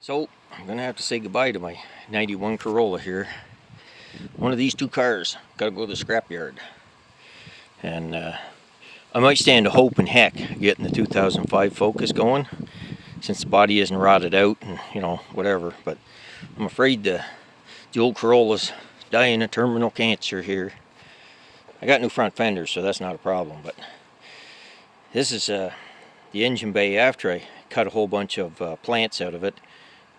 So I'm gonna have to say goodbye to my 91 Corolla here. One of these two cars gotta go to the scrapyard, and I might stand a hope in heck getting the 2005 Focus going, since the body isn't rotted out and whatever. But I'm afraid the old Corolla's dying of terminal cancer here. I got new front fenders, so that's not a problem. But this is the engine bay after I cut a whole bunch of plants out of it.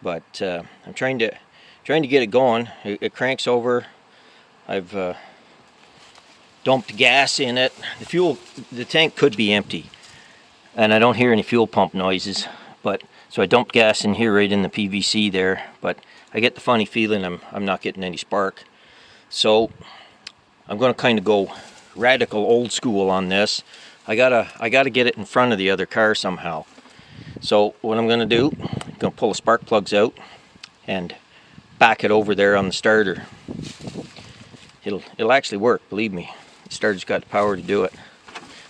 But I'm trying to get it going. It cranks over. I've dumped gas in it. The tank could be empty, and I don't hear any fuel pump noises. But so I dumped gas in here right in the PVC there. But I get the funny feeling I'm not getting any spark. So I'm going to kind of go radical old school on this. I gotta get it in front of the other car somehow. So what I'm going to do, I'm going to pull the spark plugs out and back it over there on the starter. It'll actually work, believe me. The starter's got the power to do it.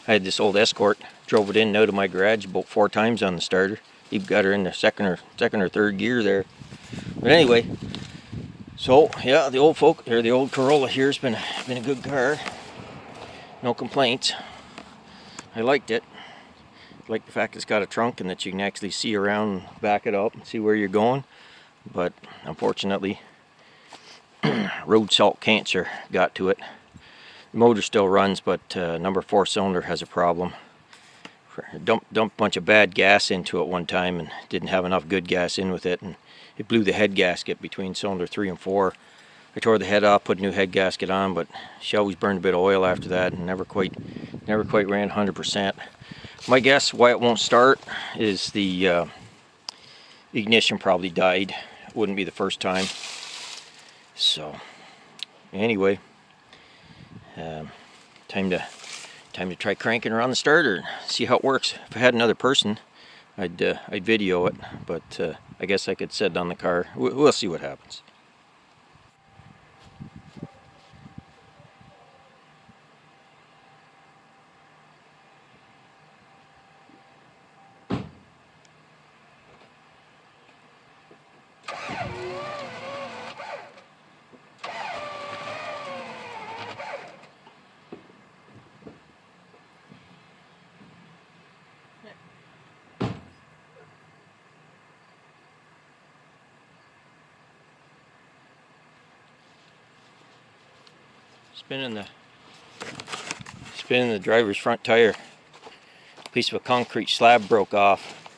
I had this old Escort, drove it in and out of my garage about 4 times on the starter. Even got her in the second or third gear there. But anyway, so yeah, the old Corolla here's been a good car. No complaints. I liked it. Like the fact it's got a trunk and that you can actually see around and back it up and see where you're going. But unfortunately, road salt cancer got to it. The motor still runs, but number 4 cylinder has a problem. Dumped a bunch of bad gas into it one time and didn't have enough good gas in with it, and it blew the head gasket between cylinder 3 and 4. I tore the head off, put a new head gasket on, but she always burned a bit of oil after that and never quite ran 100%. My guess why it won't start is the ignition probably died. It wouldn't be the first time. So anyway, time to try cranking her on the starter and see how it works. If I had another person, I'd video it, but I guess I could sit on the car. We'll see what happens. Spinning the driver's front tire. A piece of a concrete slab broke off.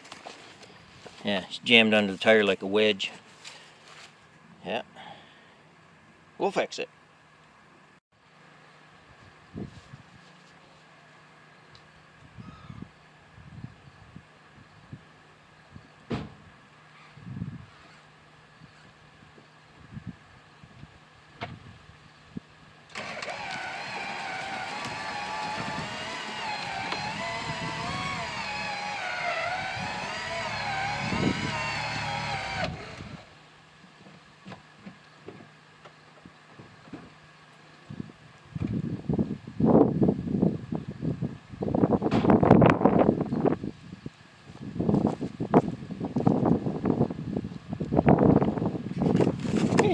Yeah, it's jammed under the tire like a wedge. Yeah, we'll fix it.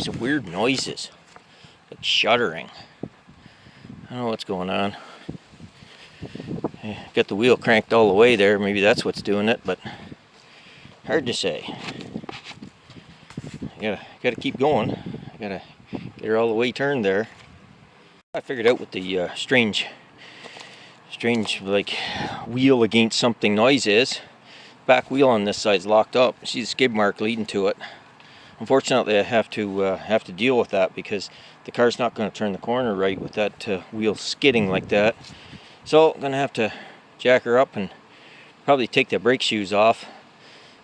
Some weird noises, like shuddering. I don't know what's going on. Got the wheel cranked all the way there. Maybe that's what's doing it, but hard to say. I gotta keep going. I gotta get her all the way turned there. I figured out what the strange like wheel against something noise is. Back wheel on this side's locked up. See the skid mark leading to it. Unfortunately, I have to deal with that because the car's not going to turn the corner right with that wheel skidding like that. So I'm going to have to jack her up and probably take the brake shoes off.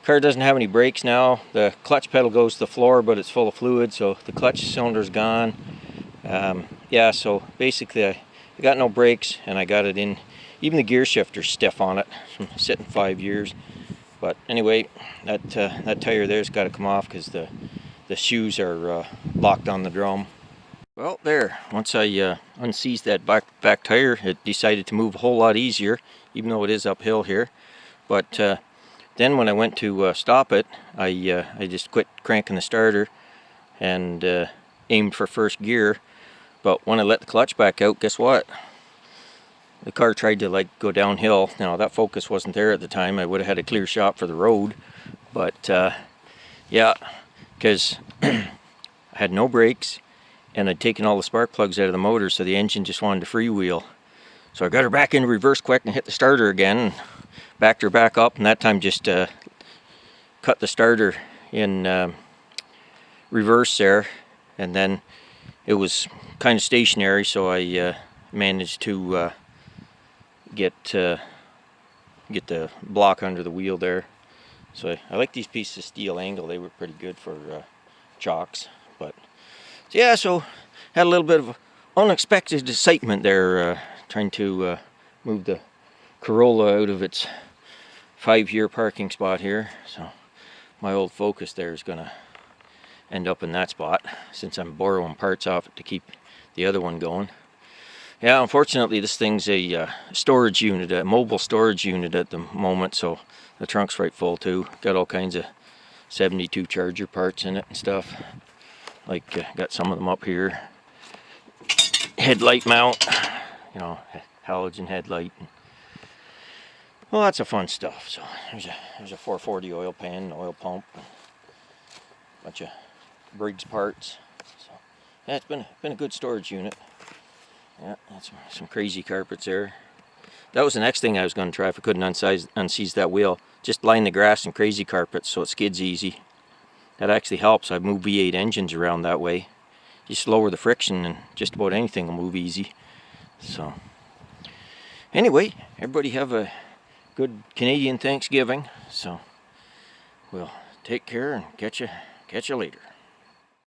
Car doesn't have any brakes now. The clutch pedal goes to the floor, but it's full of fluid, so the clutch cylinder's gone. Yeah, so basically I got no brakes, and I got it in. Even the gear shifter's stiff on it. It's been sitting 5 years. But anyway, that tire there's got to come off because the shoes are locked on the drum. Well, there. Once I unseized that back tire, it decided to move a whole lot easier, even though it is uphill here. But Then when I went to stop it, I just quit cranking the starter and aimed for first gear. But when I let the clutch back out, guess what? The car tried to like go downhill. Now that focus wasn't there at the time. I would have had a clear shot for the road. But yeah, because I had no brakes and I'd taken all the spark plugs out of the motor, so the engine just wanted to freewheel. So I got her back into reverse quick and hit the starter again and backed her back up, and that time just cut the starter in reverse there, and then it was kind of stationary, so I managed to get the block under the wheel there. So I like these pieces of steel angle. They were pretty good for chocks. But yeah, so had a little bit of unexpected excitement there, trying to move the Corolla out of its 5-year parking spot here. So my old Focus there is gonna end up in that spot since I'm borrowing parts off it to keep the other one going. Yeah, unfortunately this thing's a storage unit, a mobile storage unit at the moment, so the trunk's right full too. Got all kinds of 72 Charger parts in it and stuff. Like got some of them up here. Headlight mount, you know, halogen headlight. Well, lots of fun stuff. So there's a 440 oil pan, oil pump, and a bunch of Briggs parts. So yeah, it's been a good storage unit. Yeah, that's some crazy carpets there. That was the next thing I was going to try if I couldn't unseize that wheel. Just line the grass in crazy carpets so it skids easy. That actually helps. I move V8 engines around that way. Just lower the friction and just about anything will move easy. So anyway, everybody have a good Canadian Thanksgiving. So we'll take care and catch you later.